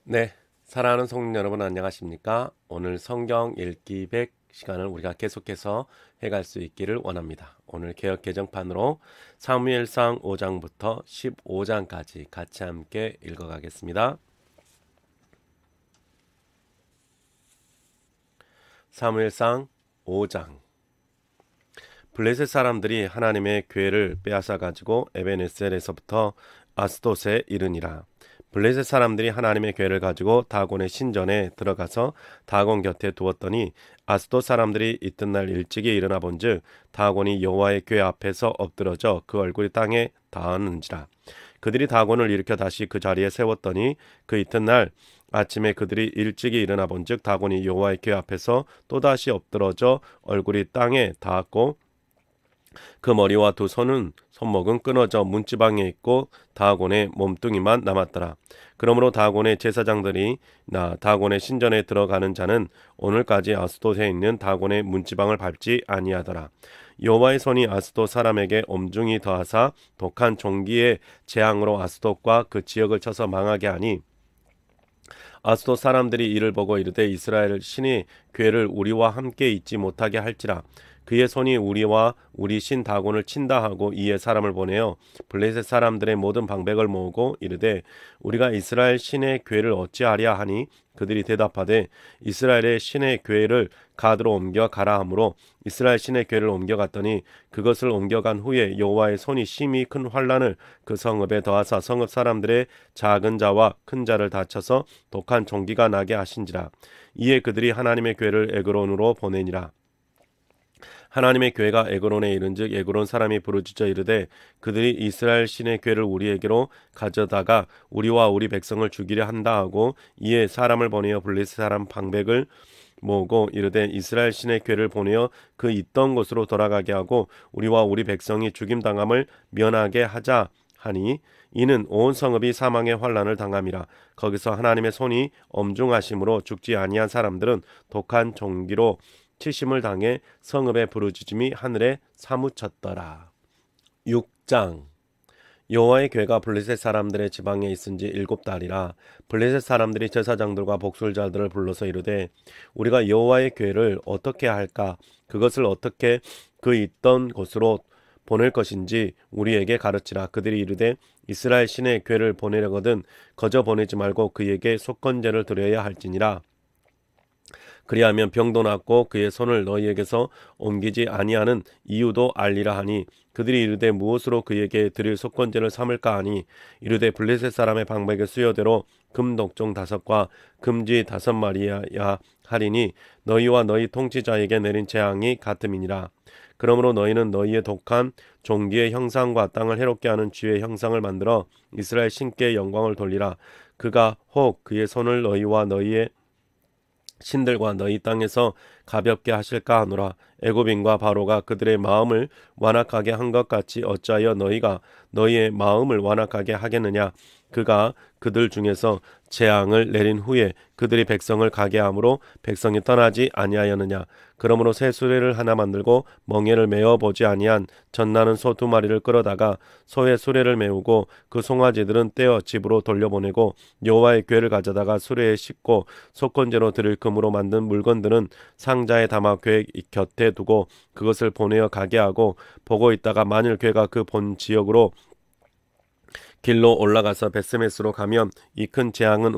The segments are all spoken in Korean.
네, 사랑하는 성도 여러분 안녕하십니까? 오늘 성경 읽기 100 시간을 우리가 계속해서 해갈 수 있기를 원합니다. 오늘 개역 개정판으로 사무엘상 5장부터 15장까지 같이 함께 읽어가겠습니다. 사무엘상 5장. 블레셋 사람들이 하나님의 궤를 빼앗아 가지고 에베네셀에서부터 아스돗에 이르니라. 블레셋 사람들이 하나님의 궤를 가지고 다곤의 신전에 들어가서 다곤 곁에 두었더니 아스돗 사람들이 이튿날 일찍이 일어나 본즉 다곤이 여호와의 궤 앞에서 엎드러져 그 얼굴이 땅에 닿았는지라. 그들이 다곤을 일으켜 다시 그 자리에 세웠더니 그 이튿날 아침에 그들이 일찍이 일어나 본즉 다곤이 여호와의 궤 앞에서 또다시 엎드러져 얼굴이 땅에 닿았고 그 머리와 두 손목은 끊어져 문지방에 있고 다곤의 몸뚱이만 남았더라. 그러므로 다곤의 제사장들이 다곤의 신전에 들어가는 자는 오늘까지 아스돗에 있는 다곤의 문지방을 밟지 아니하더라. 여호와의 손이 아스돗 사람에게 엄중히 더하사 독한 종기의 재앙으로 아스돗과 그 지역을 쳐서 망하게 하니 아스돗 사람들이 이를 보고 이르되 이스라엘 신이 궤를 우리와 함께 있지 못하게 할지라. 그의 손이 우리와 우리 신 다곤을 친다 하고 이에 사람을 보내어 블레셋 사람들의 모든 방백을 모으고 이르되 우리가 이스라엘 신의 궤를 어찌하랴 하니 그들이 대답하되 이스라엘의 신의 궤를 가드로 옮겨 가라 하므로 이스라엘 신의 궤를 옮겨갔더니 그것을 옮겨간 후에 여호와의 손이 심히 큰 환란을 그 성읍에 더하사 성읍 사람들의 작은 자와 큰 자를 다쳐서 독한 종기가 나게 하신지라. 이에 그들이 하나님의 궤를 에그론으로 보내니라. 하나님의 궤가 에그론에 이른즉 에그론 사람이 부르짖어 이르되 그들이 이스라엘 신의 궤를 우리에게로 가져다가 우리와 우리 백성을 죽이려 한다 하고 이에 사람을 보내어 블레셋 사람 방백을 모으고 이르되 이스라엘 신의 궤를 보내어 그 있던 곳으로 돌아가게 하고 우리와 우리 백성이 죽임당함을 면하게 하자 하니 이는 온 성읍이 사망의 환난을 당함이라. 거기서 하나님의 손이 엄중하심으로 죽지 아니한 사람들은 독한 종기로 치심을 당해 성읍의 부르짖음이 하늘에 사무쳤더라. 6장. 여호와의 궤가 블레셋 사람들의 지방에 있은지 7달이라. 블레셋 사람들이 제사장들과 복술자들을 불러서 이르되 우리가 여호와의 궤를 어떻게 할까? 그것을 어떻게 그 있던 곳으로 보낼 것인지 우리에게 가르치라. 그들이 이르되 이스라엘 신의 궤를 보내려거든 거저 보내지 말고 그에게 속건제를 드려야 할지니라. 그리하면 병도 낫고 그의 손을 너희에게서 옮기지 아니하는 이유도 알리라 하니 그들이 이르되 무엇으로 그에게 드릴 속건제를 삼을까 하니 이르되 블레셋 사람의 방백의 수여대로 금독종 5과 금쥐 5마리야 하리니 너희와 너희 통치자에게 내린 재앙이 같음이니라. 그러므로 너희는 너희의 독한 종기의 형상과 땅을 해롭게 하는 쥐의 형상을 만들어 이스라엘 신께 영광을 돌리라. 그가 혹 그의 손을 너희와 너희의 신들과 너희 땅에서 가볍게 하실까 하노라. 애굽인과 바로가 그들의 마음을 완악하게 한 것 같이 어찌하여 너희가 너희의 마음을 완악하게 하겠느냐. 그가 그들 중에서 재앙을 내린 후에 그들이 백성을 가게 함으로 백성이 떠나지 아니하였느냐. 그러므로 새 수레를 하나 만들고 멍에를 메어 보지 아니한 젖나는 소 2마리를 끌어다가 소의 수레를 메우고 그 송아지들은 떼어 집으로 돌려보내고 여호와의 궤를 가져다가 수레에 싣고 속건제로 드릴 금으로 만든 물건들은 상자에 담아 궤 곁에 두고 그것을 보내어 가게 하고 보고 있다가 만일 궤가 그 본 지역으로 길로 올라가서 베스메스로 가면 이 큰 재앙은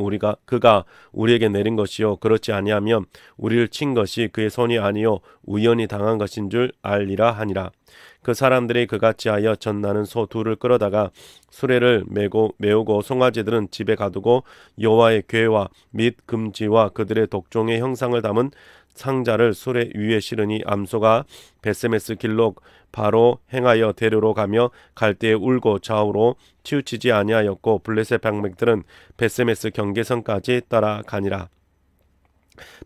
그가 우리에게 내린 것이요 그렇지 아니하면 우리를 친 것이 그의 손이 아니요 우연히 당한 것인 줄 알리라 하니라. 그 사람들이 그같이 하여 젖나는 소 2를 끌어다가 수레를 메우고 송아지들은 집에 가두고 여호와의 궤와 및 금지와 그들의 독종의 형상을 담은 상자를 수레 위에 실으니 암소가 베세메스 길로 바로 행하여 대로로 가며 갈대에 울고 좌우로 치우치지 아니하였고 블레셋 방백들은 베세메스 경계선까지 따라가니라.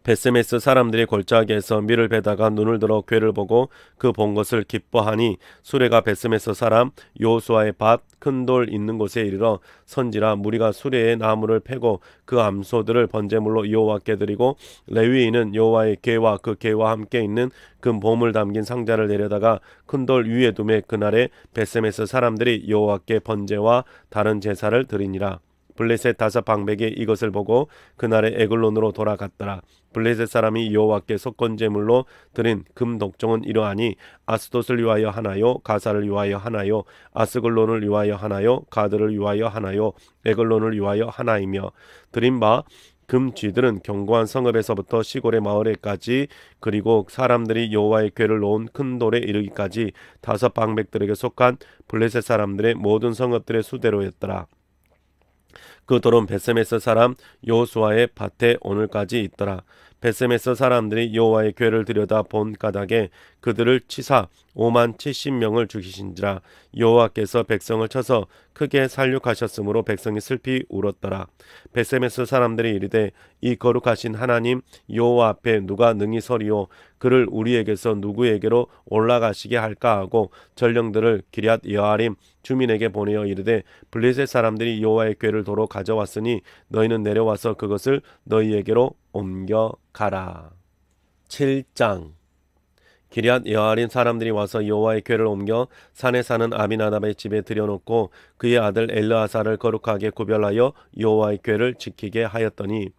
베세메스 사람들이 골짜기에서 밀을 베다가 눈을 들어 궤를 보고 그 본 것을 기뻐하니 수레가 베세메스 사람 여호수아의 밭 큰 돌 있는 곳에 이르러 선지라. 무리가 수레에 나무를 패고 그 암소들을 번제물로 여호와께 드리고 레위인은 여호와의 궤와 그 궤와 함께 있는 금 보물 담긴 상자를 내려다가 큰 돌 위에 두매 그날에 베세메스 사람들이 여호와께 번제와 다른 제사를 드리니라. 블레셋 다섯 방백이 이것을 보고 그날에 에글론으로 돌아갔더라. 블레셋 사람이 여호와께 속건제물로 드린 금 독종은 이러하니 아스돗을 위하여 하나요, 가사를 위하여 하나요, 아스글론을 위하여 하나요, 가드를 위하여 하나요, 에글론을 위하여 하나이며, 드린 바 금 쥐들은 견고한 성읍에서부터 시골의 마을에까지, 그리고 사람들이 여호와의 궤를 놓은 큰 돌에 이르기까지 다섯 방백들에게 속한 블레셋 사람들의 모든 성읍들의 수대로였더라. 그 돌은 베세메스 사람 여호수아의 밭에 오늘까지 있더라. 베세메스 사람들이 여호와의 궤를 들여다 본 까닭에 그들을 치사 5만 70명을 죽이신지라. 여호와께서 백성을 쳐서 크게 살육하셨으므로 백성이 슬피 울었더라. 베세메스 사람들이 이르되 이 거룩하신 하나님 여호와 앞에 누가 능히 서리오, 그를 우리에게서 누구에게로 올라가시게 할까 하고 전령들을 기럇 여아림 주민에게 보내어 이르되 블레셋 사람들이 여호와의 궤를 도로 가져왔으니 너희는 내려와서 그것을 너희에게로 옮겨가라. 7장. 기럇 여아림 사람들이 와서 여호와의 궤를 옮겨 산에 사는 아비나답의 집에 들여놓고 그의 아들 엘르아사를 거룩하게 구별하여 여호와의 궤를 지키게 하였더니,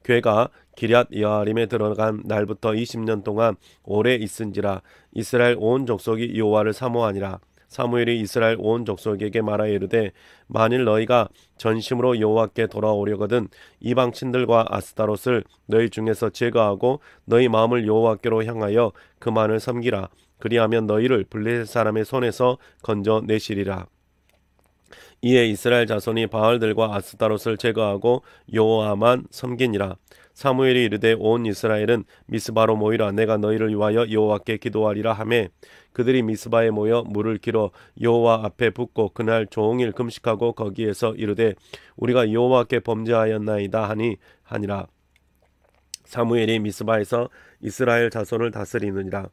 궤가 기럇 여아림에 들어간 날부터 20년 동안 오래 있은지라. 이스라엘 온 족속이 여호와를 사모하니라. 사무엘이 이스라엘 온 족속에게 말하여 이르되 만일 너희가 전심으로 여호와께 돌아오려거든 이방 신들과 아스타롯을 너희 중에서 제거하고 너희 마음을 여호와께로 향하여 그만을 섬기라. 그리하면 너희를 블레셋 사람의 손에서 건져내시리라. 이에 이스라엘 자손이 바알들과 아스타롯을 제거하고 여호와만 섬기니라. 사무엘이 이르되 온 이스라엘은 미스바로 모이라. 내가 너희를 위하여 여호와께 기도하리라 하매 그들이 미스바에 모여 물을 길어 여호와 앞에 붓고 그날 종일 금식하고 거기에서 이르되 우리가 여호와께 범죄하였나이다 하니라. 사무엘이 미스바에서 이스라엘 자손을 다스리느니라.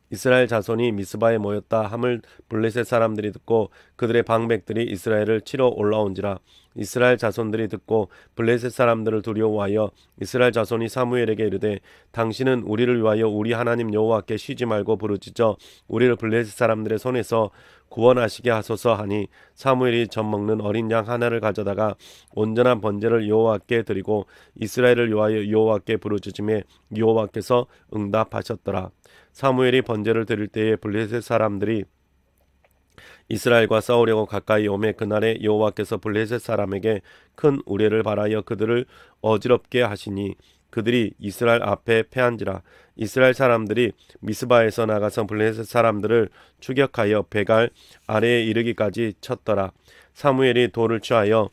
이스라엘 자손이 미스바에 모였다 함을 블레셋 사람들이 듣고 그들의 방백들이 이스라엘을 치러 올라온지라. 이스라엘 자손들이 듣고 블레셋 사람들을 두려워하여 이스라엘 자손이 사무엘에게 이르되 당신은 우리를 위하여 우리 하나님 여호와께 쉬지 말고 부르짖어 우리를 블레셋 사람들의 손에서 구원하시게 하소서 하니, 사무엘이 젖 먹는 어린 양 하나를 가져다가 온전한 번제를 여호와께 드리고 이스라엘을 위하여 여호와께 부르짖음에 여호와께서 응답하셨더라. 사무엘이 번제를 드릴 때에 블레셋 사람들이 이스라엘과 싸우려고 가까이 오매 그날에 여호와께서 블레셋 사람에게 큰 우레를 발하여 그들을 어지럽게 하시니 그들이 이스라엘 앞에 패한지라. 이스라엘 사람들이 미스바에서 나가서 블레셋 사람들을 추격하여 베갈 아래에 이르기까지 쳤더라. 사무엘이 돌을 취하여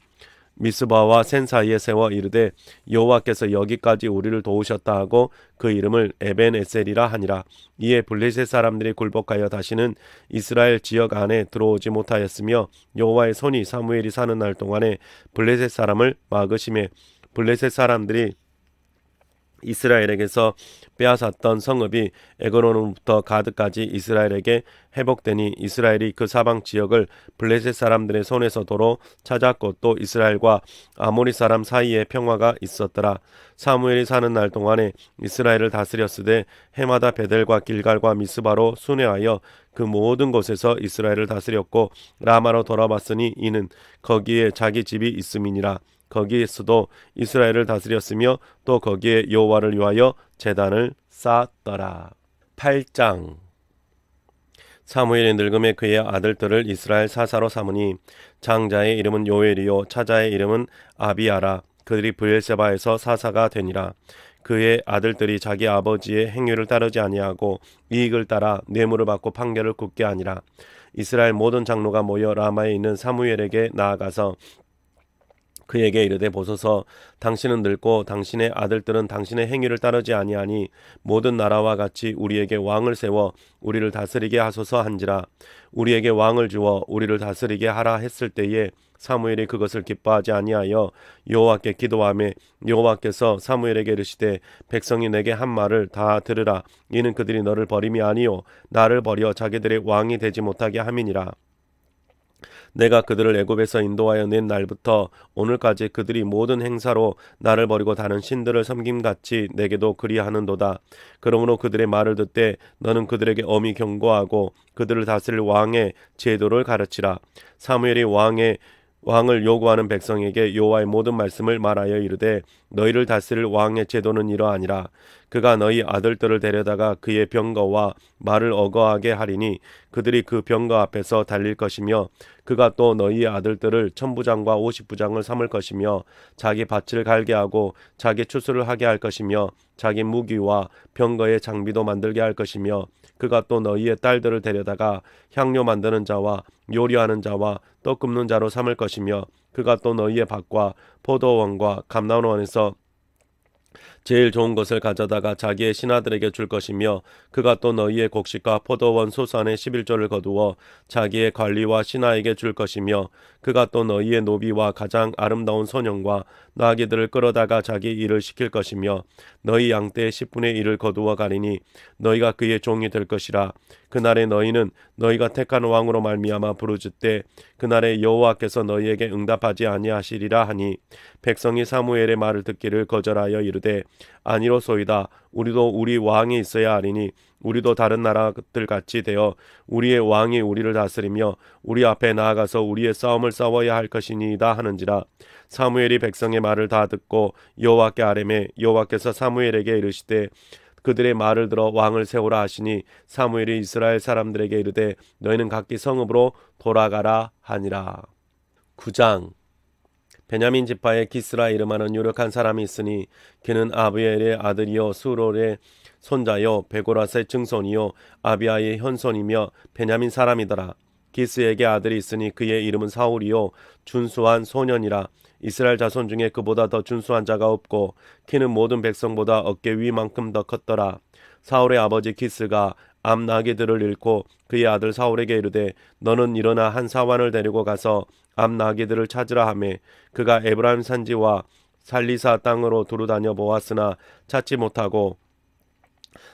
미스바와 센 사이에 세워 이르되 여호와께서 여기까지 우리를 도우셨다 하고 그 이름을 에벤에셀이라 하니라. 이에 블레셋 사람들이 굴복하여 다시는 이스라엘 지역 안에 들어오지 못하였으며 여호와의 손이 사무엘이 사는 날 동안에 블레셋 사람을 막으심에 블레셋 사람들이 이스라엘에게서 빼앗았던 성읍이 에그론부터 가드까지 이스라엘에게 회복되니 이스라엘이 그 사방 지역을 블레셋 사람들의 손에서 도로 찾았고 또 이스라엘과 아모리 사람 사이에 평화가 있었더라. 사무엘이 사는 날 동안에 이스라엘을 다스렸으되 해마다 베델과 길갈과 미스바로 순회하여 그 모든 곳에서 이스라엘을 다스렸고 라마로 돌아왔으니 이는 거기에 자기 집이 있음이니라. 거기에서도 이스라엘을 다스렸으며 또 거기에 여호와를 위하여 제단을 쌓았더라. 8장. 사무엘이 늙음에 그의 아들들을 이스라엘 사사로 삼으니 장자의 이름은 요엘이요 차자의 이름은 아비아라. 그들이 브엘세바에서 사사가 되니라. 그의 아들들이 자기 아버지의 행위를 따르지 아니하고 이익을 따라 뇌물을 받고 판결을 굽게 하니라. 이스라엘 모든 장로가 모여 라마에 있는 사무엘에게 나아가서 그에게 이르되 보소서, 당신은 늙고 당신의 아들들은 당신의 행위를 따르지 아니하니 모든 나라와 같이 우리에게 왕을 세워 우리를 다스리게 하소서 한지라. 우리에게 왕을 주어 우리를 다스리게 하라 했을 때에 사무엘이 그것을 기뻐하지 아니하여 여호와께 기도하매 여호와께서 사무엘에게 이르시되 백성이 내게 한 말을 다 들으라. 이는 그들이 너를 버림이 아니요 나를 버려 자기들의 왕이 되지 못하게 함이니라. 내가 그들을 애굽에서 인도하여 낸 날부터 오늘까지 그들이 모든 행사로 나를 버리고 다른 신들을 섬김같이 내게도 그리하는도다. 그러므로 그들의 말을 듣되 너는 그들에게 엄히 경고하고 그들을 다스릴 왕의 제도를 가르치라. 사무엘이 왕의 왕을 요구하는 백성에게 여호와의 모든 말씀을 말하여 이르되 너희를 다스릴 왕의 제도는 이러하니라. 그가 너희 아들들을 데려다가 그의 병거와 말을 어거하게 하리니 그들이 그 병거 앞에서 달릴 것이며 그가 또 너희 아들들을 천부장과 50부장을 삼을 것이며 자기 밭을 갈게 하고 자기 추수를 하게 할 것이며 자기 무기와 병거의 장비도 만들게 할 것이며 그가 또 너희의 딸들을 데려다가 향료 만드는 자와 요리하는 자와 떡 굽는 자로 삼을 것이며 그가 또 너희의 밭과 포도원과 감람원에서 제일 좋은 것을 가져다가 자기의 신하들에게 줄 것이며 그가 또 너희의 곡식과 포도원 소산의 11조를 거두어 자기의 관리와 신하에게 줄 것이며 그가 또 너희의 노비와 가장 아름다운 소년과 나귀들을 끌어다가 자기 일을 시킬 것이며 너희 양떼의 10분의 1을 거두어 가리니 너희가 그의 종이 될 것이라. 그날에 너희는 너희가 택한 왕으로 말미암아 부르짖되 그날에 여호와께서 너희에게 응답하지 아니하시리라 하니 백성이 사무엘의 말을 듣기를 거절하여 이르되 아니로소이다. 우리도 우리 왕이 있어야 하리니 우리도 다른 나라들 같이 되어 우리의 왕이 우리를 다스리며 우리 앞에 나아가서 우리의 싸움을 싸워야 할 것이니이다 하는지라. 사무엘이 백성의 말을 다 듣고 여호와께 아뢰매 여호와께서 사무엘에게 이르시되 그들의 말을 들어 왕을 세우라 하시니 사무엘이 이스라엘 사람들에게 이르되 너희는 각기 성읍으로 돌아가라 하니라. 9장. 베냐민 지파의 기스라 이름하는 유력한 사람이 있으니 그는 아비엘의 아들이요 수롤의 손자요 베고라스의 증손이요 아비아의 현손이며 베냐민 사람이더라. 기스에게 아들이 있으니 그의 이름은 사울이요 준수한 소년이라. 이스라엘 자손 중에 그보다 더 준수한 자가 없고 키는 모든 백성보다 어깨 위만큼 더 컸더라. 사울의 아버지 기스가 암나귀들을 잃고 그의 아들 사울에게 이르되 너는 일어나 한 사환을 데리고 가서 암나귀들을 찾으라 하매 그가 에브라임 산지와 살리사 땅으로 두루 다녀 보았으나 찾지 못하고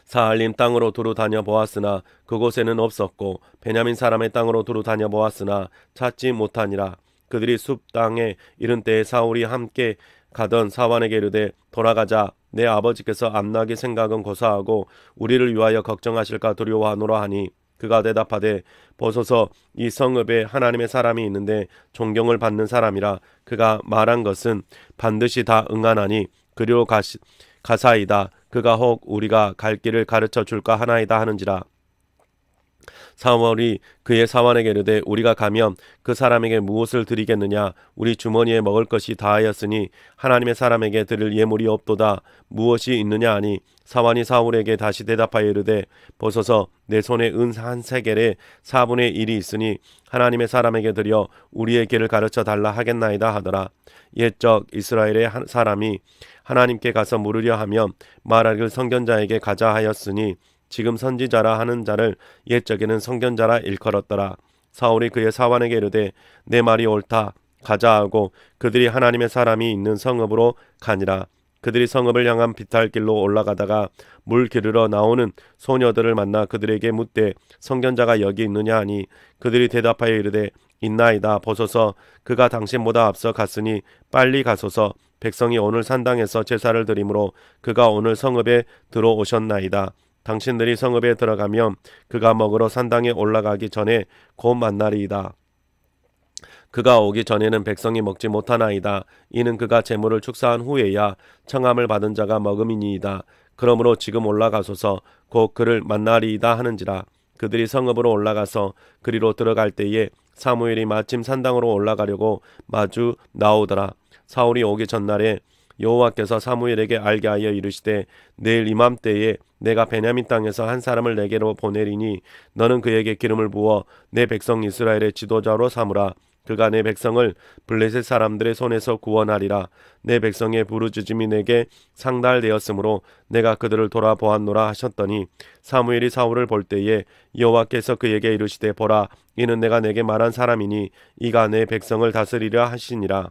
사알림 땅으로 두루 다녀 보았으나 그곳에는 없었고 베냐민 사람의 땅으로 두루 다녀 보았으나 찾지 못하니라. 그들이 숲 땅에 이른 때에 사울이 함께 가던 사환에게 이르되 돌아가자. 내 아버지께서 암나귀 생각은 고사하고 우리를 위하여 걱정하실까 두려워하노라 하니 그가 대답하되 보소서 이 성읍에 하나님의 사람이 있는데 존경을 받는 사람이라. 그가 말한 것은 반드시 다 응하나니 그리로 가사이다. 그가 혹 우리가 갈 길을 가르쳐 줄까 하나이다 하는지라. 사울이 그의 사환에게 이르되 우리가 가면 그 사람에게 무엇을 드리겠느냐. 우리 주머니에 먹을 것이 다하였으니 하나님의 사람에게 드릴 예물이 없도다. 무엇이 있느냐 하니 사환이 사울에게 다시 대답하여 이르되 보소서 내 손에 은 한 세겔에 4분의 1이 있으니 하나님의 사람에게 드려 우리의 길을 가르쳐 달라 하겠나이다 하더라. 옛적 이스라엘의 사람이 하나님께 가서 물으려 하면 말하길 선견자에게 가자 하였으니 지금 선지자라 하는 자를 옛적에는 선견자라 일컬었더라. 사울이 그의 사환에게 이르되 내 말이 옳다. 가자 하고 그들이 하나님의 사람이 있는 성읍으로 가니라. 그들이 성읍을 향한 비탈길로 올라가다가 물 기르러 나오는 소녀들을 만나 그들에게 묻되 선견자가 여기 있느냐 하니 그들이 대답하여 이르되 있나이다. 보소서 그가 당신보다 앞서 갔으니 빨리 가소서. 백성이 오늘 산당에서 제사를 드리므로 그가 오늘 성읍에 들어오셨나이다. 당신들이 성읍에 들어가면 그가 먹으러 산당에 올라가기 전에 곧 만나리이다. 그가 오기 전에는 백성이 먹지 못하나이다. 이는 그가 제물을 축사한 후에야 청함을 받은 자가 먹음이니이다. 그러므로 지금 올라가소서 곧 그를 만나리이다 하는지라. 그들이 성읍으로 올라가서 그리로 들어갈 때에 사무엘이 마침 산당으로 올라가려고 마주 나오더라. 사울이 오기 전날에 여호와께서 사무엘에게 알게 하여 이르시되 내일 이맘때에 내가 베냐민 땅에서 한 사람을 내게로 보내리니 너는 그에게 기름을 부어 내 백성 이스라엘의 지도자로 삼으라. 그가 내 백성을 블레셋 사람들의 손에서 구원하리라. 내 백성의 부르짖음이 내게 상달되었으므로 내가 그들을 돌아보았노라 하셨더니 사무엘이 사울을 볼 때에 여호와께서 그에게 이르시되 보라 이는 내가 내게 말한 사람이니 이가 내 백성을 다스리려 하시니라.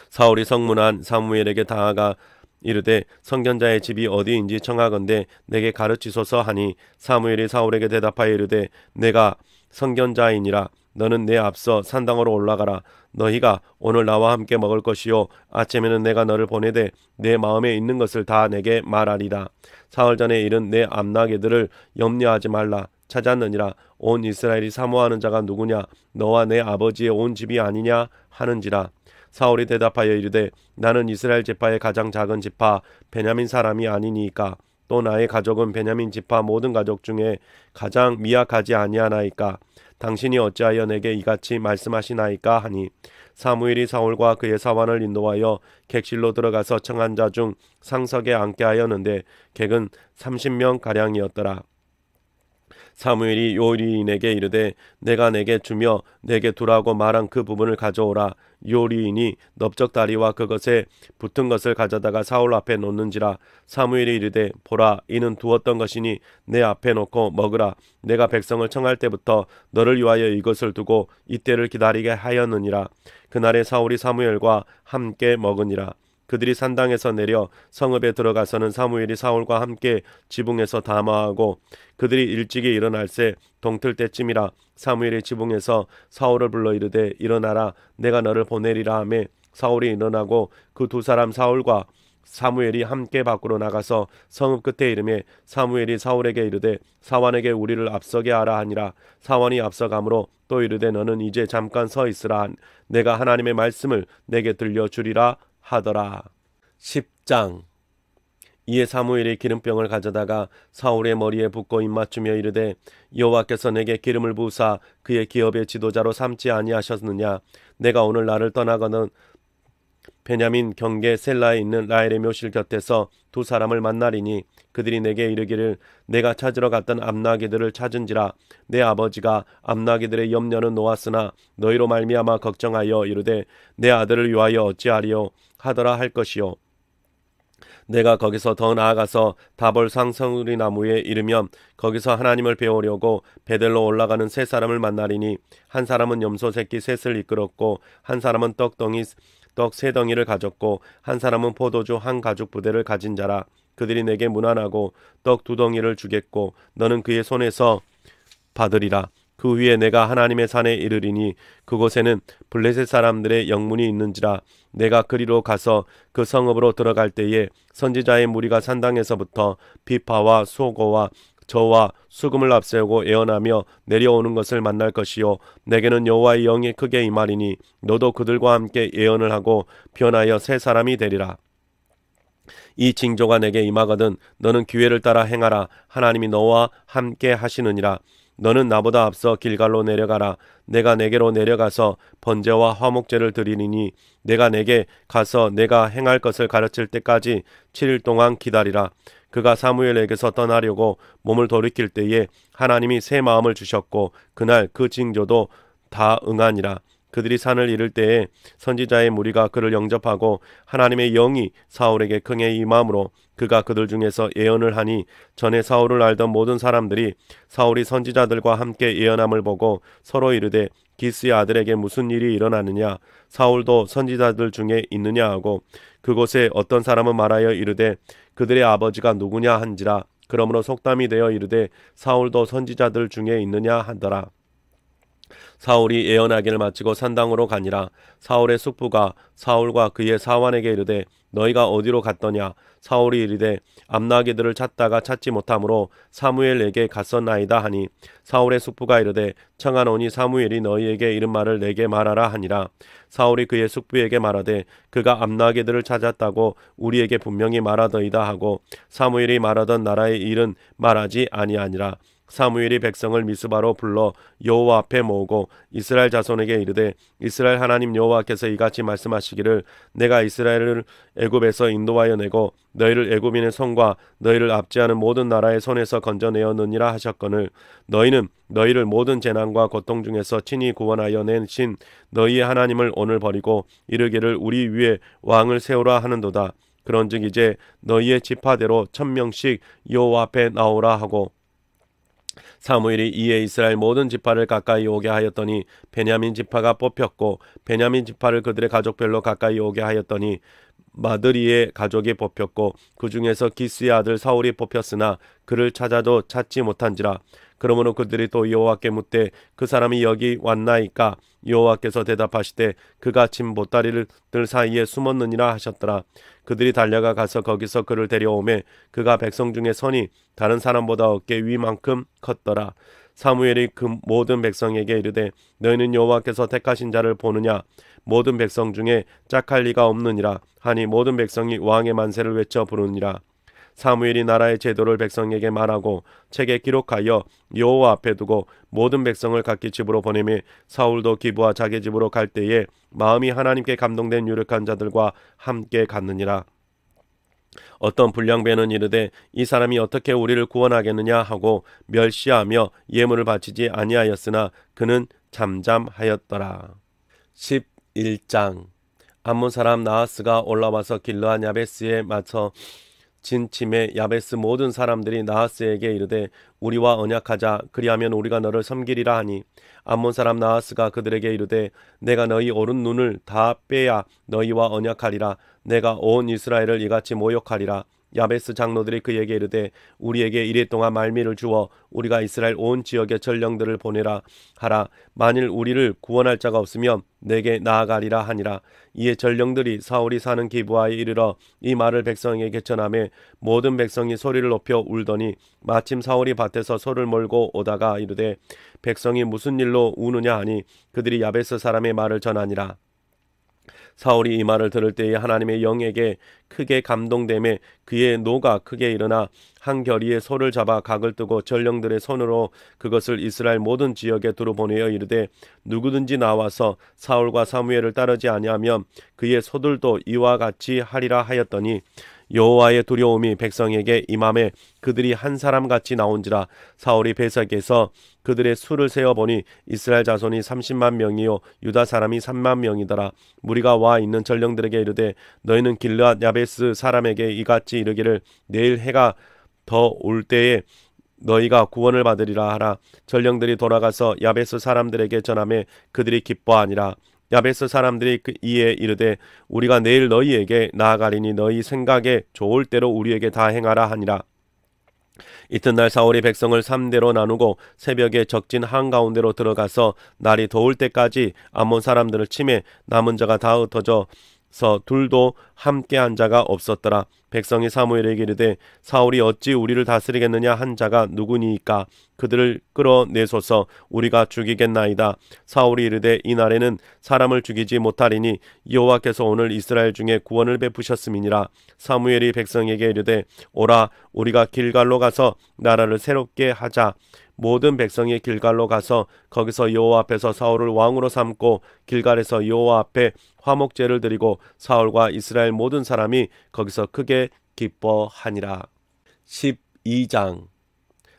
사울이 성문한 사무엘에게 다가가 이르되 선견자의 집이 어디인지 청하건대 내게 가르치소서 하니 사무엘이 사울에게 대답하여 이르되 내가 선견자이니라. 너는 내 앞서 산당으로 올라가라. 너희가 오늘 나와 함께 먹을 것이요 아침에는 내가 너를 보내되 내 마음에 있는 것을 다 내게 말하리라. 사흘 전에 이른 내 암나귀들을 염려하지 말라. 찾았느니라. 온 이스라엘이 사모하는 자가 누구냐? 너와 내 아버지의 온 집이 아니냐 하는지라. 사울이 대답하여 이르되 나는 이스라엘 지파의 가장 작은 지파 베냐민 사람이 아니니까 또 나의 가족은 베냐민 지파 모든 가족 중에 가장 미약하지 아니하나이까 당신이 어찌하여 내게 이같이 말씀하시나이까 하니 사무엘이 사울과 그의 사환을 인도하여 객실로 들어가서 청한 자 중 상석에 앉게 하였는데 객은 30명 가량이었더라. 사무엘이 요리인에게 이르되 내가 내게 주며 내게 두라고 말한 그 부분을 가져오라. 요리인이 넓적다리와 그것에 붙은 것을 가져다가 사울 앞에 놓는지라. 사무엘이 이르되 보라, 이는 두었던 것이니 내 앞에 놓고 먹으라. 내가 백성을 청할 때부터 너를 위하여 이것을 두고 이때를 기다리게 하였느니라. 그날에 사울이 사무엘과 함께 먹으니라. 그들이 산당에서 내려 성읍에 들어가서는 사무엘이 사울과 함께 지붕에서 담화하고 그들이 일찍이 일어날새 동틀 때쯤이라. 사무엘이 지붕에서 사울을 불러 이르되 일어나라, 내가 너를 보내리라 하매 사울이 일어나고 그 두 사람 사울과 사무엘이 함께 밖으로 나가서 성읍 끝에 이르매 사무엘이 사울에게 이르되 사환에게 우리를 앞서게 하라 하니라. 사환이 앞서가므로 또 이르되 너는 이제 잠깐 서 있으라. 내가 하나님의 말씀을 내게 들려주리라 하더라. 10장. 이에 사무엘이 기름병을 가져다가 사울의 머리에 붓고 입맞추며 이르되 여호와께서 내게 기름을 부으사 그의 기업의 지도자로 삼지 아니하셨느냐? 내가 오늘 나를 떠나거든 베냐민 경계 셀라에 있는 라헬의 묘실 곁에서 두 사람을 만나리니 그들이 내게 이르기를 내가 찾으러 갔던 암나기들을 찾은지라. 내 아버지가 암나기들의 염려는 놓았으나 너희로 말미암아 걱정하여 이르되 내 아들을 위하여 어찌하리요 하더라 할 것이요. 내가 거기서 더 나아가서 다볼 상성우리 나무에 이르면 거기서 하나님을 배우려고 베델로 올라가는 세 사람을 만나리니 한 사람은 염소 새끼 셋을 이끌었고 한 사람은 떡 세 덩이를 가졌고 한 사람은 포도주 한 가죽 부대를 가진 자라. 그들이 내게 문안하고 떡 2덩이를 주겠고 너는 그의 손에서 받으리라. 그 위에 내가 하나님의 산에 이르리니 그곳에는 블레셋 사람들의 영문이 있는지라. 내가 그리로 가서 그 성읍으로 들어갈 때에 선지자의 무리가 산당에서부터 비파와 소고와 저와 수금을 앞세우고 예언하며 내려오는 것을 만날 것이요 내게는 여호와의 영이 크게 임하리니 너도 그들과 함께 예언을 하고 변하여 새 사람이 되리라. 이 징조가 내게 임하거든 너는 기회를 따라 행하라. 하나님이 너와 함께 하시느니라. 너는 나보다 앞서 길갈로 내려가라. 내가 내게로 내려가서 번제와 화목제를 드리리니 내가 내게 가서 내가 행할 것을 가르칠 때까지 7일 동안 기다리라. 그가 사무엘에게서 떠나려고 몸을 돌이킬 때에 하나님이 새 마음을 주셨고 그날 그 징조도 다 응하니라. 그들이 산을 이를 때에 선지자의 무리가 그를 영접하고 하나님의 영이 사울에게 크게 임함으로 그가 그들 중에서 예언을 하니 전에 사울을 알던 모든 사람들이 사울이 선지자들과 함께 예언함을 보고 서로 이르되 기스의 아들에게 무슨 일이 일어나느냐? 사울도 선지자들 중에 있느냐 하고 그곳에 어떤 사람은 말하여 이르되 그들의 아버지가 누구냐 한지라. 그러므로 속담이 되어 이르되 사울도 선지자들 중에 있느냐 하더라. 사울이 예언하기를 마치고 산당으로 가니라. 사울의 숙부가 사울과 그의 사환에게 이르되 너희가 어디로 갔더냐? 사울이 이르되 암나기들을 찾다가 찾지 못하므로 사무엘에게 갔었나이다 하니 사울의 숙부가 이르되 청하노니 사무엘이 너희에게 이른 말을 내게 말하라 하니라. 사울이 그의 숙부에게 말하되 그가 암나기들을 찾았다고 우리에게 분명히 말하더이다 하고 사무엘이 말하던 나라의 일은 말하지 아니하니라. 사무엘이 백성을 미스바로 불러 여호와 앞에 모으고 이스라엘 자손에게 이르되 이스라엘 하나님 여호와께서 이같이 말씀하시기를 내가 이스라엘을 애굽에서 인도하여 내고 너희를 애굽인의 손과 너희를 압제하는 모든 나라의 손에서 건져내었느니라 하셨거늘 너희는 너희를 모든 재난과 고통 중에서 친히 구원하여 낸 신 너희의 하나님을 오늘 버리고 이르기를 우리 위에 왕을 세우라 하는도다. 그런즉 이제 너희의 지파대로 1000명씩 여호와 앞에 나오라 하고 사무엘이 이에 이스라엘 모든 지파를 가까이 오게 하였더니 베냐민 지파가 뽑혔고 베냐민 지파를 그들의 가족별로 가까이 오게 하였더니 마드리의 가족이 뽑혔고 그 중에서 기스의 아들 사울이 뽑혔으나 그를 찾아도 찾지 못한지라. 그러므로 그들이 또 여호와께 묻되 그 사람이 여기 왔나이까? 여호와께서 대답하시되 그가 진 보따리들 사이에 숨었느니라 하셨더라. 그들이 달려가 가서 거기서 그를 데려오매 그가 백성 중에 선이 다른 사람보다 어깨 위만큼 컸더라. 사무엘이 그 모든 백성에게 이르되 너희는 여호와께서 택하신 자를 보느냐 모든 백성 중에 짝할 리가 없느니라 하니 모든 백성이 왕의 만세를 외쳐 부르니라. 사무엘이 나라의 제도를 백성에게 말하고 책에 기록하여 여호와 앞에 두고 모든 백성을 각기 집으로 보내며 사울도 기브와 자기 집으로 갈 때에 마음이 하나님께 감동된 유력한 자들과 함께 갔느니라. 어떤 불량배는 이르되 이 사람이 어떻게 우리를 구원하겠느냐 하고 멸시하며 예물을 바치지 아니하였으나 그는 잠잠하였더라. 11장. 암몬 사람 나하스가 올라와서 길르앗 야베스에 맞서 진침에 야베스 모든 사람들이 나하스에게 이르되 우리와 언약하자 그리하면 우리가 너를 섬기리라 하니 암몬 사람 나하스가 그들에게 이르되 내가 너희 오른 눈을 다 빼야 너희와 언약하리라. 내가 온 이스라엘을 이같이 모욕하리라. 야베스 장로들이 그에게 이르되 우리에게 이래 동안 말미를 주어 우리가 이스라엘 온 지역에 전령들을 보내라 하라. 만일 우리를 구원할 자가 없으면 내게 나아가리라 하니라. 이에 전령들이 사울이 사는 기브아에 이르러 이 말을 백성에게 전하매 모든 백성이 소리를 높여 울더니 마침 사울이 밭에서 소를 몰고 오다가 이르되 백성이 무슨 일로 우느냐 하니 그들이 야베스 사람의 말을 전하니라. 사울이 이 말을 들을 때에 하나님의 영에게 크게 감동되매 그의 노가 크게 일어나 한 결의에 소를 잡아 각을 뜨고 전령들의 손으로 그것을 이스라엘 모든 지역에 두루 보내어 이르되 누구든지 나와서 사울과 사무엘을 따르지 아니하면 그의 소들도 이와 같이 하리라 하였더니 여호와의 두려움이 백성에게 임함에 그들이 한 사람같이 나온지라. 사울이 배석에서 그들의 수를 세어보니 이스라엘 자손이 30만 명이요 유다 사람이 3만 명이더라. 무리가 와 있는 전령들에게 이르되 너희는 길르앗 야베스 사람에게 이같이 이르기를 내일 해가 더 올 때에 너희가 구원을 받으리라 하라. 전령들이 돌아가서 야베스 사람들에게 전하매 그들이 기뻐하니라. 야베스 사람들이 이에 이르되 우리가 내일 너희에게 나아가리니 너희 생각에 좋을 대로 우리에게 다 행하라 하니라. 이튿날 사울이 백성을 3대로 나누고 새벽에 적진 한가운데로 들어가서 날이 더울 때까지 암몬 사람들을 치매 남은 자가 다 흩어져서 둘도 함께 한 자가 없었더라. 백성이 사무엘에게 이르되 사울이 어찌 우리를 다스리겠느냐 한 자가 누구니이까 그들을 끌어내소서 우리가 죽이겠나이다. 사울이 이르되 이 날에는 사람을 죽이지 못하리니 여호와께서 오늘 이스라엘 중에 구원을 베푸셨음이니라. 사무엘이 백성에게 이르되 오라 우리가 길갈로 가서 나라를 새롭게 하자. 모든 백성이 길갈로 가서 거기서 여호와 앞에서 사울을 왕으로 삼고 길갈에서 여호와 앞에 화목제를 드리고 사울과 이스라엘 모든 사람이 거기서 크게 기뻐하니라. 12장.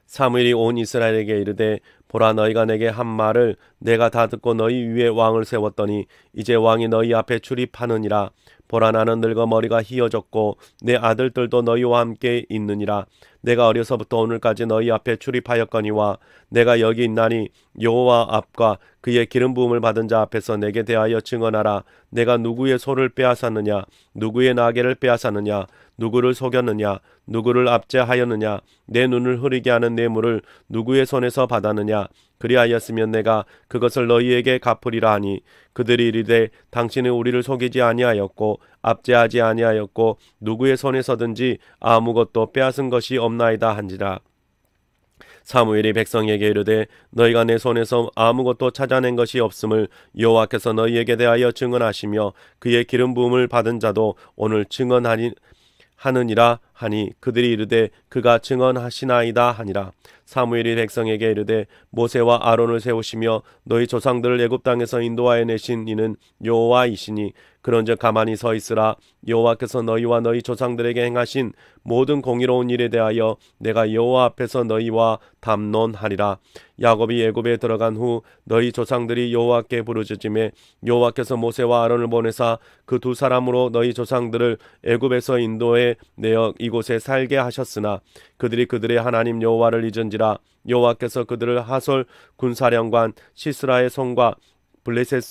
사무엘이 온 이스라엘에게 이르되 보라 너희가 내게 한 말을 내가 다 듣고 너희 위에 왕을 세웠더니 이제 왕이 너희 앞에 출입하느니라. 보라 나는 늙어 머리가 희어졌고 내 아들들도 너희와 함께 있느니라. 내가 어려서부터 오늘까지 너희 앞에 출입하였거니와 내가 여기 있나니 여호와 앞과 그의 기름 부음을 받은 자 앞에서 내게 대하여 증언하라. 내가 누구의 소를 빼앗았느냐 누구의 나귀를 빼앗았느냐 누구를 속였느냐 누구를 압제하였느냐 내 눈을 흐리게 하는 뇌물을 누구의 손에서 받았느냐 그리하였으면 내가 그것을 너희에게 갚으리라 하니 그들이 이르되 당신은 우리를 속이지 아니하였고 압제하지 아니하였고 누구의 손에서든지 아무것도 빼앗은 것이 없나이다 한지라. 사무엘이 백성에게 이르되 너희가 내 손에서 아무것도 찾아낸 것이 없음을 여호와께서 너희에게 대하여 증언하시며 그의 기름 부음을 받은 자도 오늘 증언하느니라 하니 그들이 이르되 그가 증언하시나이다 하니라. 사무엘이 백성에게 이르되 모세와 아론을 세우시며 너희 조상들을 애굽 땅에서 인도하여 내신 이는 여호와이시니 그런즉 가만히 서 있으라. 여호와께서 너희와 너희 조상들에게 행하신 모든 공의로운 일에 대하여 내가 여호와 앞에서 너희와 담론하리라. 야곱이 애굽에 들어간 후 너희 조상들이 여호와께 부르짖음에 여호와께서 모세와 아론을 보내사 그 두 사람으로 너희 조상들을 애굽에서 인도해 내어 이곳에 살게 하셨으나 그들이 그들의 하나님 여호와를 잊은지라. 여호와께서 그들을 하솔 군사령관 시스라의 손과 블레셋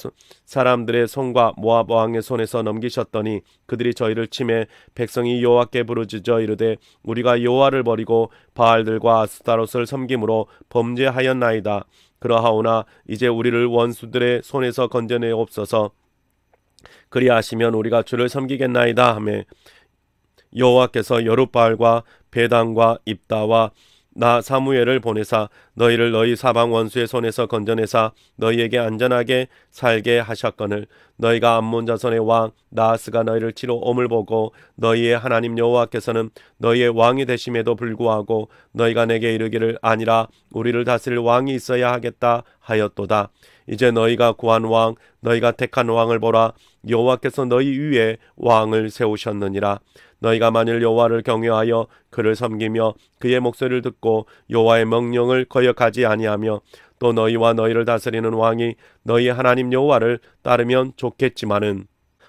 사람들의 손과 모압 왕의 손에서 넘기셨더니 그들이 저희를 치매 백성이 여호와께 부르짖어 이르되 우리가 여호와를 버리고 바알들과 아스타롯을 섬김으로 범죄하였나이다. 그러하오나 이제 우리를 원수들의 손에서 건져내옵소서. 그리하시면 우리가 주를 섬기겠나이다 하매 여호와께서 여룻바알과 베단과 입다와 나 사무엘을 보내사 너희를 너희 사방 원수의 손에서 건져내사 너희에게 안전하게 살게 하셨거늘 너희가 암몬 자손의 왕 나하스가 너희를 치러 옴을 보고 너희의 하나님 여호와께서는 너희의 왕이 되심에도 불구하고 너희가 내게 이르기를 아니라 우리를 다스릴 왕이 있어야 하겠다 하였도다. 이제 너희가 구한 왕 너희가 택한 왕을 보라. 여호와께서 너희 위에 왕을 세우셨느니라. 너희가 만일 여호와를 경외하여 그를 섬기며 그의 목소리를 듣고 여호와의 명령을 거역하지 아니하며 또 너희와 너희를 다스리는 왕이 너희 하나님 여호와를 따르면 좋겠지만은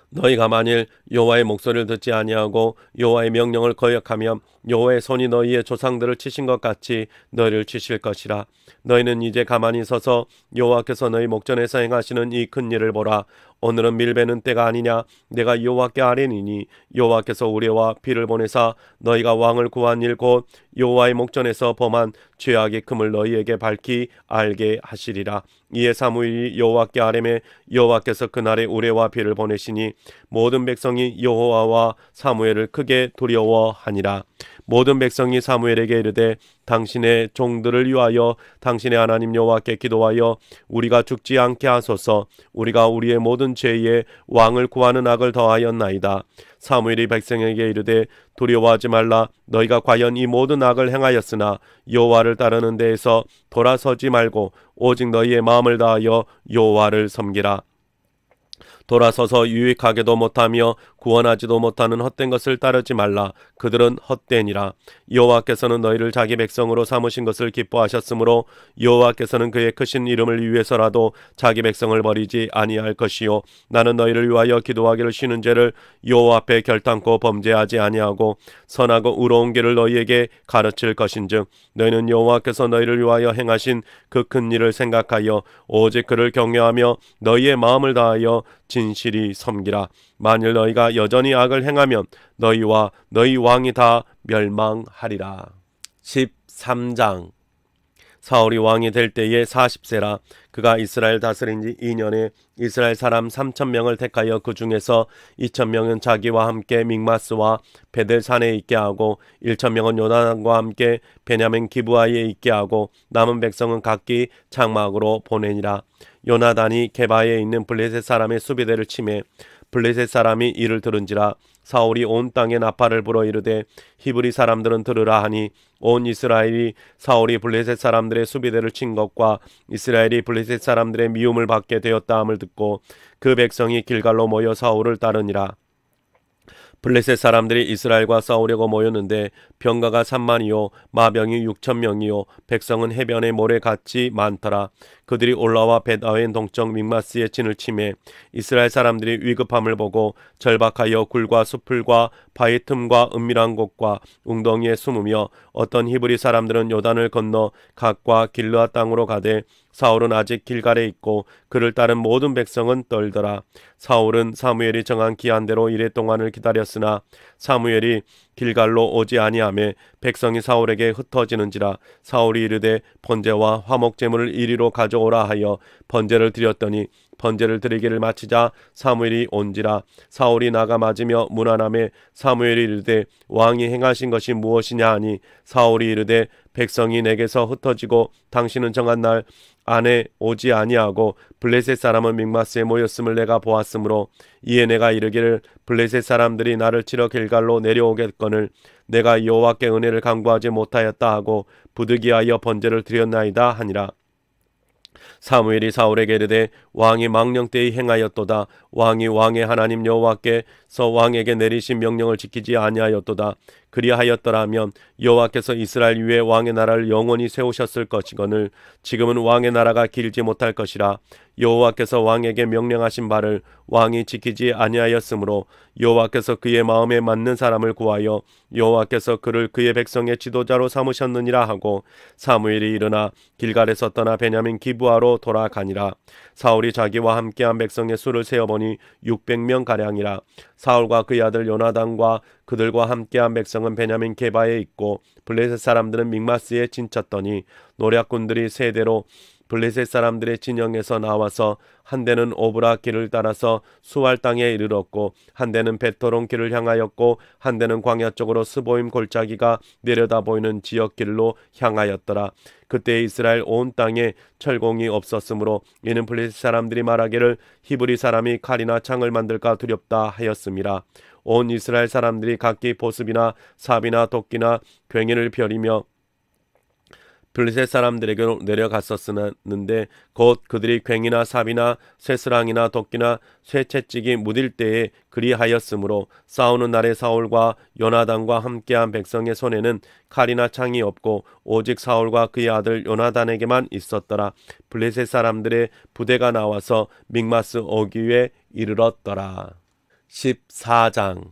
너희가 만일 여호와의 목소리를 듣지 아니하고 여호와의 명령을 거역하면 여호와의 손이 너희의 조상들을 치신 것 같이 너희를 치실 것이라. 너희는 이제 가만히 서서 여호와께서 너희 목전에서 행하시는 이 큰 일을 보라. 오늘은 밀베는 때가 아니냐. 내가 여호와께 아뢰니니 여호와께서 우레와 비를 보내사 너희가 왕을 구한 일 곧 여호와의 목전에서 범한 죄악의 금을 너희에게 밝히 알게 하시리라. 이에 사무엘이 여호와께 아뢰매 여호와께서 그날에 우레와 비를 보내시니 모든 백성이 여호와와 사무엘을 크게 두려워하니라. 모든 백성이 사무엘에게 이르되 당신의 종들을 위하여 당신의 하나님 여호와께 기도하여 우리가 죽지 않게 하소서. 우리가 우리의 모든 죄에 왕을 구하는 악을 더하였나이다. 사무엘이 백성에게 이르되 두려워하지 말라. 너희가 과연 이 모든 악을 행하였으나 여호와를 따르는 데에서 돌아서지 말고 오직 너희의 마음을 다하여 여호와를 섬기라. 돌아서서 유익하게도 못하며 구원하지도 못하는 헛된 것을 따르지 말라. 그들은 헛되니라. 여호와께서는 너희를 자기 백성으로 삼으신 것을 기뻐하셨으므로 여호와께서는 그의 크신 이름을 위해서라도 자기 백성을 버리지 아니할 것이요 나는 너희를 위하여 기도하기를 쉬는 죄를 여호와 앞에 결단코 범죄하지 아니하고 선하고 의로운 길을 너희에게 가르칠 것인즉 너희는 여호와께서 너희를 위하여 행하신 그 큰 일을 생각하여 오직 그를 경외하며 너희의 마음을 다하여 진실이 섬기라. 만일 너희가 여전히 악을 행하면 너희와 너희 왕이 다 멸망하리라. 13장 사울이 왕이 될 때에 40세라. 그가 이스라엘 다스린 지 2년에 이스라엘 사람 3,000명을 택하여 그 중에서 2,000명은 자기와 함께 믹마스와 베델산에 있게 하고 1,000명은 요나단과 함께 베냐민 기브아에 있게 하고 남은 백성은 각기 장막으로 보내니라. 요나단이 게바에 있는 블레셋 사람의 수비대를 치매 블레셋 사람이 이를 들은지라. 사울이 온 땅에 나팔을 불어 이르되 히브리 사람들은 들으라 하니 온 이스라엘이 사울이 블레셋 사람들의 수비대를 친 것과 이스라엘이 블레셋 사람들의 미움을 받게 되었다 함을 듣고 그 백성이 길갈로 모여 사울을 따르니라. 블레셋 사람들이 이스라엘과 싸우려고 모였는데 병가가 3만이요 마병이 6,000명이요 백성은 해변의 모래같이 많더라. 그들이 올라와 벳아웬 동쪽 믹마스의 진을 치매 이스라엘 사람들이 위급함을 보고 절박하여 굴과 수풀과 바위 틈과 은밀한 곳과 웅덩이에 숨으며 어떤 히브리 사람들은 요단을 건너 갓과 길르아 땅으로 가되 사울은 아직 길갈에 있고 그를 따른 모든 백성은 떨더라. 사울은 사무엘이 정한 기한대로 이레 동안을 기다렸으나 사무엘이 길갈로 오지 아니하매 백성이 사울에게 흩어지는지라. 사울이 이르되 번제와 화목 제물을 이리로 가져오라 하여 번제를 드렸더니 번제를 드리기를 마치자 사무엘이 온지라. 사울이 나가 맞으며 문안하매 사무엘이 이르되 왕이 행하신 것이 무엇이냐 하니 사울이 이르되 백성이 내게서 흩어지고 당신은 정한 날 안에 오지 아니하고 블레셋 사람은 믹마스에 모였음을 내가 보았으므로 이에 내가 이르기를 블레셋 사람들이 나를 치러 길갈로 내려오겠거늘 내가 여호와께 은혜를 간구하지 못하였다 하고 부득이하여 번제를 드렸나이다 하니라. 사무엘이 사울에게 이르되 왕이 망령 때에 행하였도다. 왕이 왕의 하나님 여호와께서 왕에게 내리신 명령을 지키지 아니하였도다. 그리하였더라면 여호와께서 이스라엘 위에 왕의 나라를 영원히 세우셨을 것이거늘 지금은 왕의 나라가 길지 못할 것이라. 여호와께서 왕에게 명령하신 바를 왕이 지키지 아니하였으므로 여호와께서 그의 마음에 맞는 사람을 구하여 여호와께서 그를 그의 백성의 지도자로 삼으셨느니라 하고 사무엘이 일어나 길갈에서 떠나 베냐민 기브아로 돌아가니라. 사울이 자기와 함께한 백성의 수를 세어보니 600명 가량이라. 사울과 그의 아들 요나단과 그들과 함께한 백성은 베냐민 게바에 있고 블레셋 사람들은 믹마스에 진쳤더니 노략군들이 세대로 블레셋 사람들의 진영에서 나와서 한 대는 오브라 길을 따라서 수알 땅에 이르렀고 한 대는 베토론 길을 향하였고 한 대는 광야 쪽으로 스보임 골짜기가 내려다 보이는 지역 길로 향하였더라. 그때 이스라엘 온 땅에 철공이 없었으므로 이는 블레셋 사람들이 말하기를 히브리 사람이 칼이나 창을 만들까 두렵다 하였음이라. 온 이스라엘 사람들이 각기 보습이나 삽이나 도끼나 괭이를 펴리며 블레셋 사람들에게로 내려갔었는데 곧 그들이 괭이나 삽이나 쇠스랑이나 도끼나 쇠채찍이 무딜 때에 그리하였으므로 싸우는 날에 사울과 요나단과 함께한 백성의 손에는 칼이나 창이 없고 오직 사울과 그의 아들 요나단에게만 있었더라. 블레셋 사람들의 부대가 나와서 믹마스 어귀에 이르렀더라. 14장.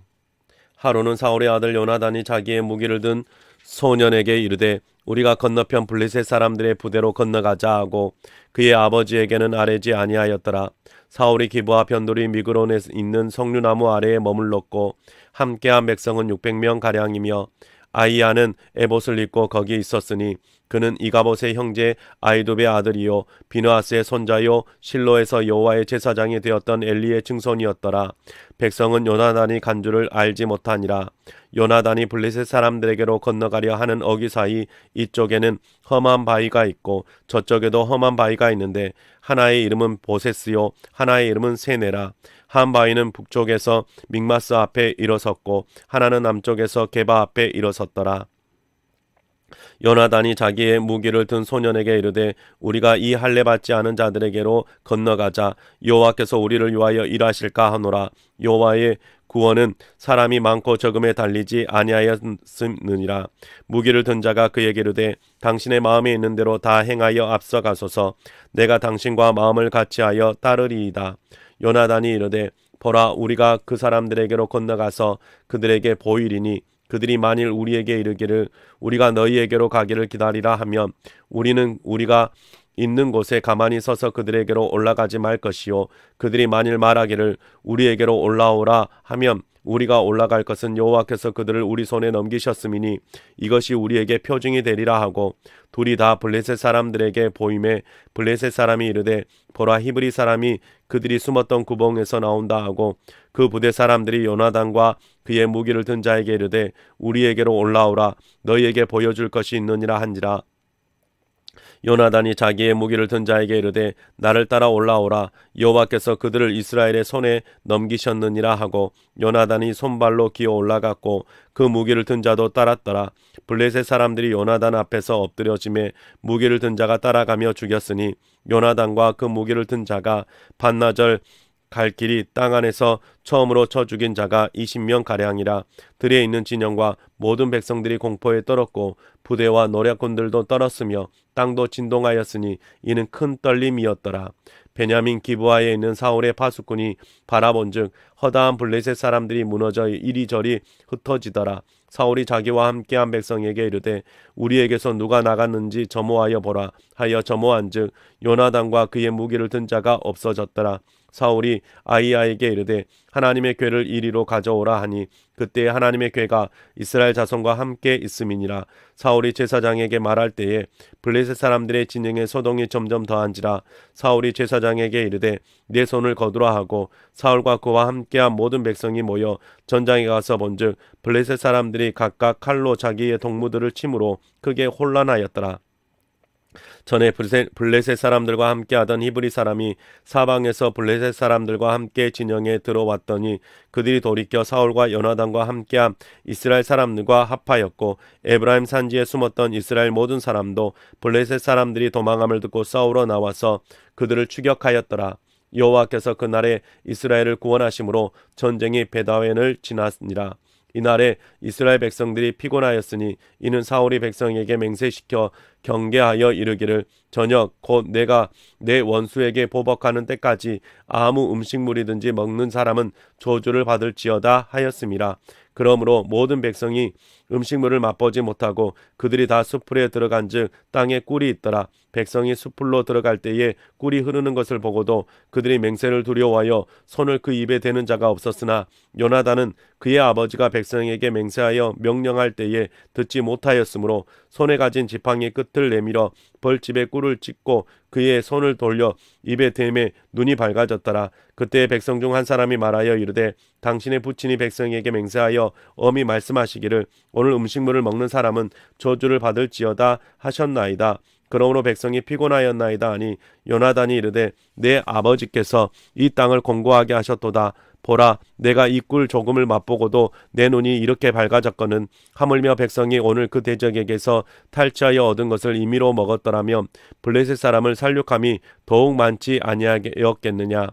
하루는 사울의 아들 요나단이 자기의 무기를 든 소년에게 이르되 우리가 건너편 블레셋 사람들의 부대로 건너가자 하고 그의 아버지에게는 아뢰지 아니하였더라. 사울이 기브와 변돌이 미그론에 있는 석류나무 아래에 머물렀고 함께한 백성은 600명 가량이며 아이야는 에봇을 입고 거기 있었으니 그는 이가봇의 형제 아이두베의 아들이요 비느하스의 손자요 실로에서 여호와의 제사장이 되었던 엘리의 증손이었더라. 백성은 요나단이 간 줄을 알지 못하니라. 요나단이 블레셋 사람들에게로 건너가려 하는 어귀 사이 이쪽에는 험한 바위가 있고 저쪽에도 험한 바위가 있는데 하나의 이름은 보세스요 하나의 이름은 세네라. 한 바위는 북쪽에서 믹마스 앞에 일어섰고 하나는 남쪽에서 게바 앞에 일어섰더라. 요나단이 자기의 무기를 든 소년에게 이르되 우리가 이 할례 받지 않은 자들에게로 건너가자. 여호와께서 우리를 위하여 일하실까 하노라. 여호와의 구원은 사람이 많고 적음에 달리지 아니하였음느니라. 무기를 든 자가 그에게 이르되 당신의 마음에 있는 대로 다 행하여 앞서가소서. 내가 당신과 마음을 같이하여 따르리이다. 요나단이 이르되 보라 우리가 그 사람들에게로 건너가서 그들에게 보이리니 그들이 만일 우리에게 이르기를 우리가 너희에게로 가기를 기다리라 하면 우리는 우리가 있는 곳에 가만히 서서 그들에게로 올라가지 말 것이요 그들이 만일 말하기를 우리에게로 올라오라 하면 우리가 올라갈 것은 여호와께서 그들을 우리 손에 넘기셨음이니 이것이 우리에게 표징이 되리라 하고 둘이 다 블레셋 사람들에게 보임에 블레셋 사람이 이르되 보라 히브리 사람이 그들이 숨었던 구멍에서 나온다 하고 그 부대 사람들이 요나단과 그의 무기를 든 자에게 이르되 우리에게로 올라오라 너희에게 보여줄 것이 있느니라 한지라. 요나단이 자기의 무기를 든 자에게 이르되 나를 따라 올라오라 여호와께서 그들을 이스라엘의 손에 넘기셨느니라 하고 요나단이 손발로 기어 올라갔고 그 무기를 든 자도 따랐더라. 블레셋 사람들이 요나단 앞에서 엎드려지매 무기를 든 자가 따라가며 죽였으니 요나단과 그 무기를 든 자가 반나절 갈 길이 땅 안에서 처음으로 쳐 죽인 자가 20명 가량이라. 들에 있는 진영과 모든 백성들이 공포에 떨었고 부대와 노략군들도 떨었으며 땅도 진동하였으니 이는 큰 떨림이었더라. 베냐민 기브아에 있는 사울의 파수꾼이 바라본즉 허다한 블레셋 사람들이 무너져 이리저리 흩어지더라. 사울이 자기와 함께한 백성에게 이르되 우리에게서 누가 나갔는지 점호하여 보라 하여 점호한즉 요나단과 그의 무기를 든 자가 없어졌더라. 사울이 아이야에게 이르되 하나님의 궤를 이리로 가져오라 하니 그때 하나님의 궤가 이스라엘 자손과 함께 있음이니라. 사울이 제사장에게 말할 때에 블레셋 사람들의 진영의 소동이 점점 더한지라. 사울이 제사장에게 이르되 내 손을 거두라 하고 사울과 그와 함께한 모든 백성이 모여 전장에 가서 본즉 블레셋 사람들이 각각 칼로 자기의 동무들을 침으로 크게 혼란하였더라. 전에 블레셋 사람들과 함께하던 히브리 사람이 사방에서 블레셋 사람들과 함께 진영에 들어왔더니 그들이 돌이켜 사울과 요나단과 함께한 이스라엘 사람들과 합하였고 에브라임 산지에 숨었던 이스라엘 모든 사람도 블레셋 사람들이 도망함을 듣고 싸우러 나와서 그들을 추격하였더라. 여호와께서 그날에 이스라엘을 구원하심으로 전쟁이 베다웬을 지났니라. 이날에 이스라엘 백성들이 피곤하였으니 이는 사울이 백성에게 맹세시켜 경계하여 이르기를 저녁 곧 내가 내 원수에게 보복하는 때까지 아무 음식물이든지 먹는 사람은 저주를 받을지어다 하였음이라. 그러므로 모든 백성이 음식물을 맛보지 못하고 그들이 다 숲풀에 들어간즉 땅에 꿀이 있더라. 백성이 숲풀로 들어갈 때에 꿀이 흐르는 것을 보고도 그들이 맹세를 두려워하여 손을 그 입에 대는 자가 없었으나 요나단은 그의 아버지가 백성에게 맹세하여 명령할 때에 듣지 못하였으므로 손에 가진 지팡이 끝을 내밀어 벌집에 꿀을 찢고 그의 손을 돌려 입에 대매 눈이 밝아졌더라. 그때 백성 중 한 사람이 말하여 이르되 당신의 부친이 백성에게 맹세하여 엄히 말씀하시기를 오늘 음식물을 먹는 사람은 저주를 받을지어다 하셨나이다. 그러므로 백성이 피곤하였나이다 하니 요나단이 이르되 내 아버지께서 이 땅을 공고하게 하셨도다. 보라, 내가 이 꿀 조금을 맛보고도 내 눈이 이렇게 밝아졌거늘 하물며 백성이 오늘 그 대적에게서 탈취하여 얻은 것을 임의로 먹었더라면 블레셋 사람을 살육함이 더욱 많지 아니하였겠느냐.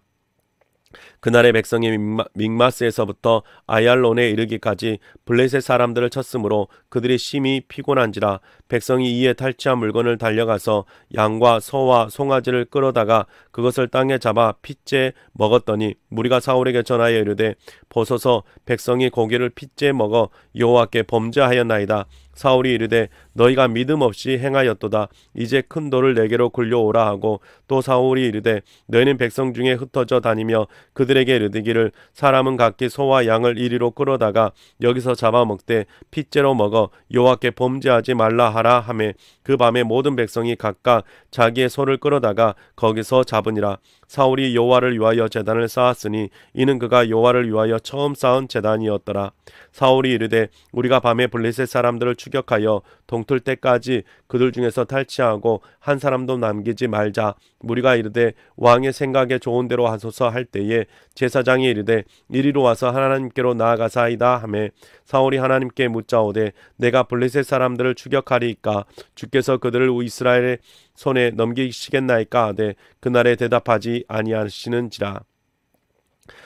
그날의 백성이 믹마스에서부터 아얄론에 이르기까지 블레셋 사람들을 쳤으므로 그들이 심히 피곤한지라. 백성이 이에 탈취한 물건을 달려가서 양과 소와 송아지를 끌어다가 그것을 땅에 잡아 핏째 먹었더니 무리가 사울에게 전하여 이르되 보소서, 백성이 고기를 핏째 먹어 여호와께 범죄하였나이다. 사울이 이르되 너희가 믿음 없이 행하였도다. 이제 큰 돌을 내게로 굴려오라 하고 또 사울이 이르되 너희는 백성 중에 흩어져 다니며 그들에게 이르기를 사람은 각기 소와 양을 이리로 끌어다가 여기서 잡아먹되 핏째로 먹어 여호와께 범죄하지 말라 하라 하매 그 밤에 모든 백성이 각각 자기의 소를 끌어다가 거기서 잡으니라. 사울이 여호와를 위하여 제단을 쌓았으니 이는 그가 여호와를 위하여 처음 쌓은 제단이었더라. 사울이 이르되 우리가 밤에 블레셋 사람들을 추격하여 동틀 때까지 그들 중에서 탈취하고 한 사람도 남기지 말자. 무리가 이르되 왕의 생각에 좋은 대로 하소서 할 때에 제사장이 이르되 이리로 와서 하나님께로 나아가사이다 하매 사울이 하나님께 묻자오되 내가 블레셋 사람들을 추격하리이까 주께서 그들을 이스라엘의 손에 넘기시겠나이까 하되 그날에 대답하지 아니하시는지라.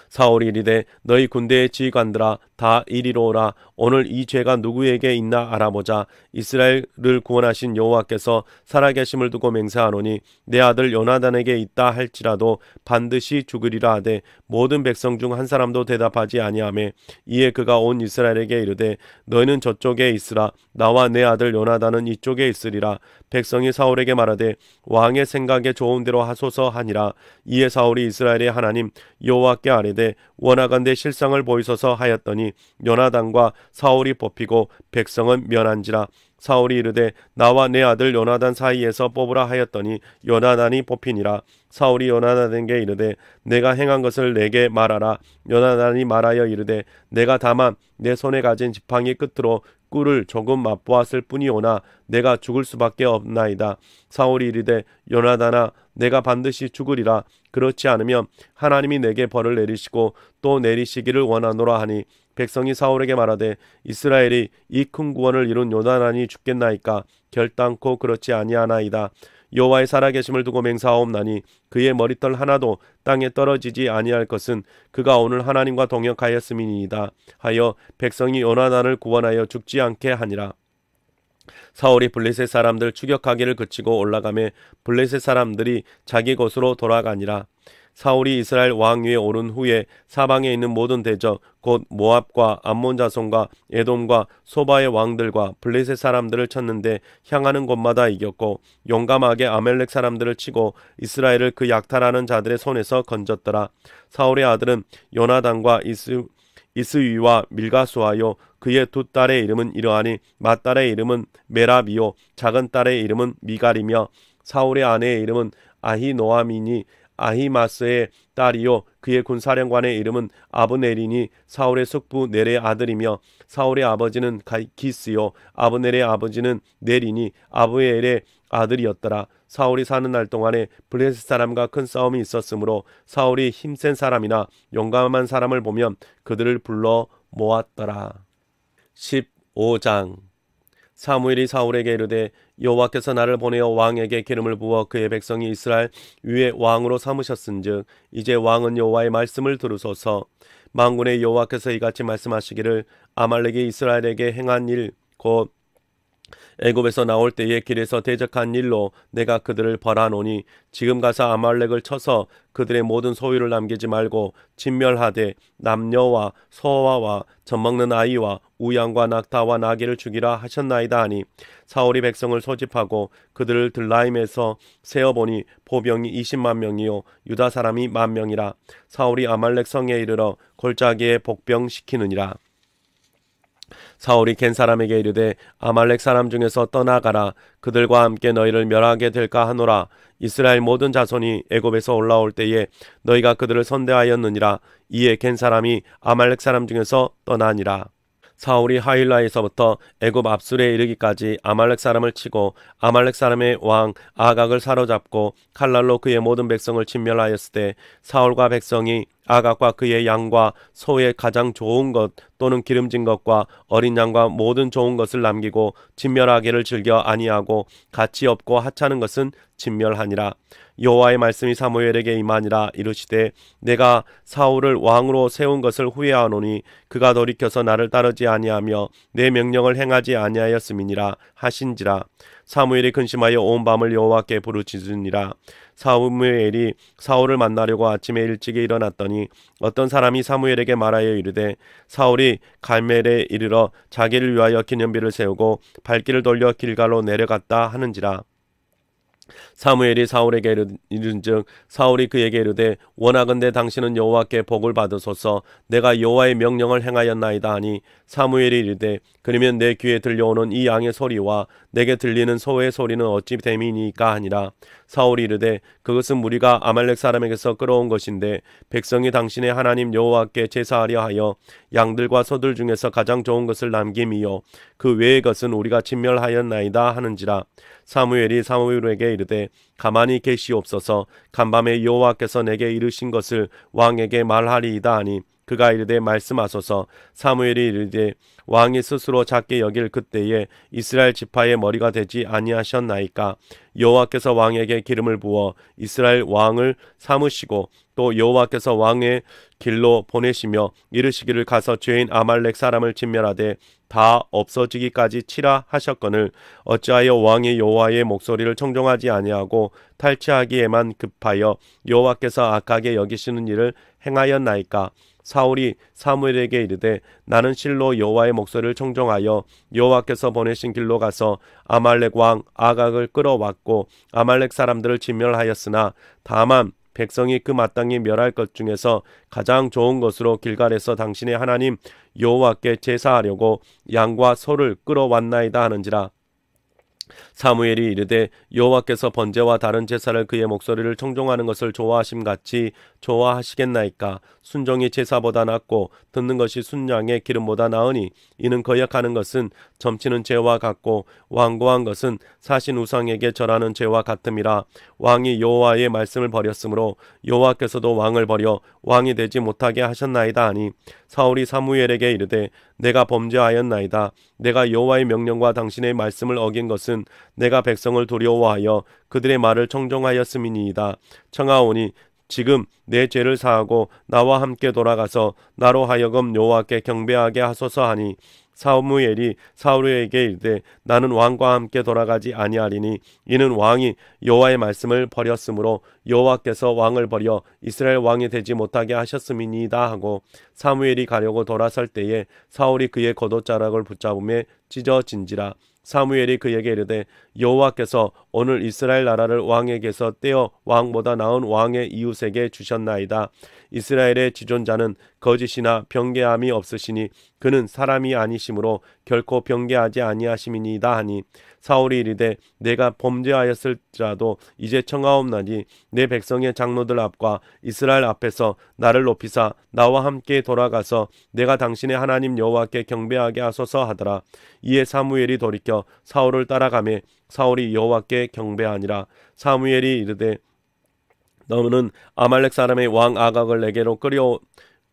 사울이 이르되 너희 군대의 지휘관들아 다 이리로 오라. 오늘 이 죄가 누구에게 있나 알아보자. 이스라엘을 구원하신 여호와께서 살아계심을 두고 맹세하노니 내 아들 요나단에게 있다 할지라도 반드시 죽으리라 하되 모든 백성 중 한 사람도 대답하지 아니하매 이에 그가 온 이스라엘에게 이르되 너희는 저쪽에 있으라. 나와 내 아들 요나단은 이쪽에 있으리라. 백성이 사울에게 말하되 왕의 생각에 좋은 대로 하소서 하니라. 이에 사울이 이스라엘의 하나님 여호와께 아뢰되 원하건대 실상을 보이소서 하였더니 요나단과 사울이 뽑히고 백성은 면한지라. 사울이 이르되 나와 내 아들 요나단 사이에서 뽑으라 하였더니 요나단이 뽑히니라. 사울이 요나단에게 이르되 내가 행한 것을 내게 말하라. 요나단이 말하여 이르되 내가 다만 내 손에 가진 지팡이 끝으로 꿀을 조금 맛보았을 뿐이오나 내가 죽을 수밖에 없나이다. 사울이 이르되 요나단아 내가 반드시 죽으리라. 그렇지 않으면 하나님이 내게 벌을 내리시고 또 내리시기를 원하노라 하니 백성이 사울에게 말하되 이스라엘이 이 큰 구원을 이룬 요나단이 죽겠나이까. 결단코 그렇지 아니하나이다. 여호와의 살아계심을 두고 맹세하옵나니 그의 머리털 하나도 땅에 떨어지지 아니할 것은 그가 오늘 하나님과 동역하였음이니이다 하여 백성이 요나단을 구원하여 죽지 않게 하니라. 사울이 블레셋 사람들 추격하기를 그치고 올라가매 블레셋 사람들이 자기 곳으로 돌아가니라. 사울이 이스라엘 왕 위에 오른 후에 사방에 있는 모든 대적 곧 모압과 암몬 자손과 에돔과 소바의 왕들과 블레셋 사람들을 쳤는데 향하는 곳마다 이겼고 용감하게 아멜렉 사람들을 치고 이스라엘을 그 약탈하는 자들의 손에서 건졌더라. 사울의 아들은 요나단과 이스위와 밀가수하여 그의 두 딸의 이름은 이러하니 맏딸의 이름은 메라비요 작은 딸의 이름은 미갈이며 사울의 아내의 이름은 아히노아미니 아히마스의 딸이요 그의 군사령관의 이름은 아브넬이니 사울의 숙부 넬의 아들이며 사울의 아버지는 기스요 아브넬의 아버지는 넬이니 아브엘의 아들이었더라. 사울이 사는 날 동안에 블레셋 사람과 큰 싸움이 있었으므로 사울이 힘센 사람이나 용감한 사람을 보면 그들을 불러 모았더라. 15장. 사무엘이 사울에게 이르되 여호와께서 나를 보내어 왕에게 기름을 부어 그의 백성이 이스라엘 위에 왕으로 삼으셨은즉 이제 왕은 여호와의 말씀을 들으소서. 만군의 여호와께서 이같이 말씀하시기를 아말렉이 이스라엘에게 행한 일 곧 애굽에서 나올 때에 길에서 대적한 일로 내가 그들을 벌하노니 지금 가서 아말렉을 쳐서 그들의 모든 소유를 남기지 말고 진멸하되 남녀와 소아와 젖먹는 아이와 우양과 낙타와 나귀를 죽이라 하셨나이다 하니 사울이 백성을 소집하고 그들을 들라임에서 세어보니 보병이 20만 명이요 유다 사람이 10,000명이라. 사울이 아말렉 성에 이르러 골짜기에 복병시키느니라. 사울이 겐 사람에게 이르되 아말렉 사람 중에서 떠나가라. 그들과 함께 너희를 멸하게 될까 하노라. 이스라엘 모든 자손이 애굽에서 올라올 때에 너희가 그들을 선대하였느니라. 이에 겐 사람이 아말렉 사람 중에서 떠나니라. 사울이 하일라에서부터 애굽 압술에 이르기까지 아말렉 사람을 치고 아말렉 사람의 왕 아각을 사로잡고 칼날로 그의 모든 백성을 진멸하였을 때 사울과 백성이 아각과 그의 양과 소의 가장 좋은 것 또는 기름진 것과 어린 양과 모든 좋은 것을 남기고 진멸하기를 즐겨 아니하고 가치 없고 하찮은 것은 진멸하니라. 여호와의 말씀이 사무엘에게 임하니라. 이르시되 내가 사울을 왕으로 세운 것을 후회하노니 그가 돌이켜서 나를 따르지 아니하며 내 명령을 행하지 아니하였음이니라 하신지라. 사무엘이 근심하여 온 밤을 여호와께 부르짖으니라. 사무엘이 사울을 만나려고 아침에 일찍이 일어났더니 어떤 사람이 사무엘에게 말하여 이르되 사울이 갈멜에 이르러 자기를 위하여 기념비를 세우고 발길을 돌려 길갈로 내려갔다 하는지라. 사무엘이 사울에게 이른즉 사울이 그에게 이르되 원하건대 당신은 여호와께 복을 받으소서. 내가 여호와의 명령을 행하였나이다 하니 사무엘이 이르되 그러면 내 귀에 들려오는 이 양의 소리와 내게 들리는 소의 소리는 어찌 됨이니까 하니라. 사울이 이르되 그것은 무리가 아말렉 사람에게서 끌어온 것인데 백성이 당신의 하나님 여호와께 제사하려 하여 양들과 소들 중에서 가장 좋은 것을 남김이요 그 외의 것은 우리가 진멸하였나이다 하는지라. 사무엘이 사무엘에게 이르되 가만히 계시옵소서. 간밤에 여호와께서 내게 이르신 것을 왕에게 말하리이다 하니 그가 이르되 말씀하소서. 사무엘이 이르되 왕이 스스로 작게 여길 그때에 이스라엘 지파의 머리가 되지 아니하셨나이까. 여호와께서 왕에게 기름을 부어 이스라엘 왕을 삼으시고 또 여호와께서 왕의 길로 보내시며 이르시기를 가서 죄인 아말렉 사람을 진멸하되 다 없어지기까지 치라 하셨거늘 어찌하여 왕이 여호와의 목소리를 청종하지 아니하고 탈취하기에만 급하여 여호와께서 악하게 여기시는 일을 행하였나이까. 사울이 사무엘에게 이르되 나는 실로 여호와의 목소리를 청종하여 여호와께서 보내신 길로 가서 아말렉 왕 아각을 끌어왔고 아말렉 사람들을 진멸하였으나 다만 백성이 그 마땅히 멸할 것 중에서 가장 좋은 것으로 길갈에서 당신의 하나님 여호와께 제사하려고 양과 소를 끌어왔나이다 하는지라. 사무엘이 이르되 여호와께서 번제와 다른 제사를 그의 목소리를 청종하는 것을 좋아하심같이 좋아하시겠나이까. 순종이 제사보다 낫고 듣는 것이 순양의 기름보다 나으니 이는 거역하는 것은 점치는 죄와 같고 완고한 것은 사신 우상에게 절하는 죄와 같음이라. 왕이 여호와의 말씀을 버렸으므로 여호와께서도 왕을 버려 왕이 되지 못하게 하셨나이다 하니 사울이 사무엘에게 이르되 내가 범죄하였나이다. 내가 여호와의 명령과 당신의 말씀을 어긴 것은 내가 백성을 두려워하여 그들의 말을 청종하였음이니이다. 청하오니 지금 내 죄를 사하고 나와 함께 돌아가서 나로 하여금 여호와께 경배하게 하소서 하니 사무엘이 사울에게 이르되 나는 왕과 함께 돌아가지 아니하리니 이는 왕이 여호와의 말씀을 버렸으므로 여호와께서 왕을 버려 이스라엘 왕이 되지 못하게 하셨음이니이다 하고 사무엘이 가려고 돌아설 때에 사울이 그의 겉옷자락을 붙잡음에 찢어진지라. 사무엘이 그에게 이르되 여호와께서 오늘 이스라엘 나라를 왕에게서 떼어 왕보다 나은 왕의 이웃에게 주셨나이다. 이스라엘의 지존자는 거짓이나 변개함이 없으시니 그는 사람이 아니시므로 결코 변개하지 아니하심이니이다 하니 사울이 이르되 내가 범죄하였을지라도 이제 청하옵나니 내 백성의 장로들 앞과 이스라엘 앞에서 나를 높이사 나와 함께 돌아가서 내가 당신의 하나님 여호와께 경배하게 하소서 하더라. 이에 사무엘이 돌이켜 사울을 따라가매 사울이 여호와께 경배하니라. 사무엘이 이르되 너는 아말렉 사람의 왕 아각을 내게로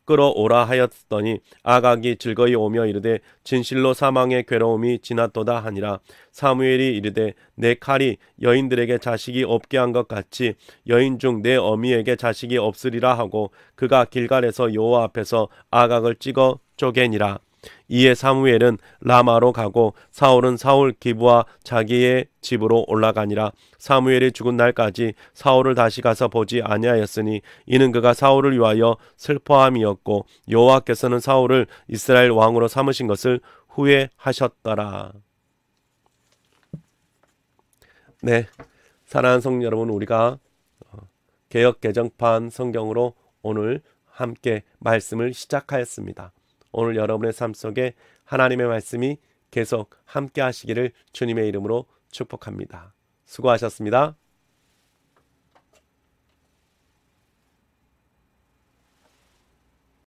끌어오라 하였더니 아각이 즐거이 오며 이르되 진실로 사망의 괴로움이 지났도다 하니라. 사무엘이 이르되 내 칼이 여인들에게 자식이 없게 한 것 같이 여인 중 내 어미에게 자식이 없으리라 하고 그가 길갈에서 여호와 앞에서 아각을 찍어 쪼개니라. 이에 사무엘은 라마로 가고 사울은 사울 기브와 자기의 집으로 올라가니라. 사무엘이 죽은 날까지 사울을 다시 가서 보지 아니하였으니 이는 그가 사울을 위하여 슬퍼함이었고 여호와께서는 사울을 이스라엘 왕으로 삼으신 것을 후회하셨더라. 네, 사랑하는 성도 여러분, 우리가 개역 개정판 성경으로 오늘 함께 말씀을 시작하였습니다. 오늘 여러분의 삶 속에 하나님의 말씀이 계속 함께 하시기를 주님의 이름으로 축복합니다. 수고하셨습니다.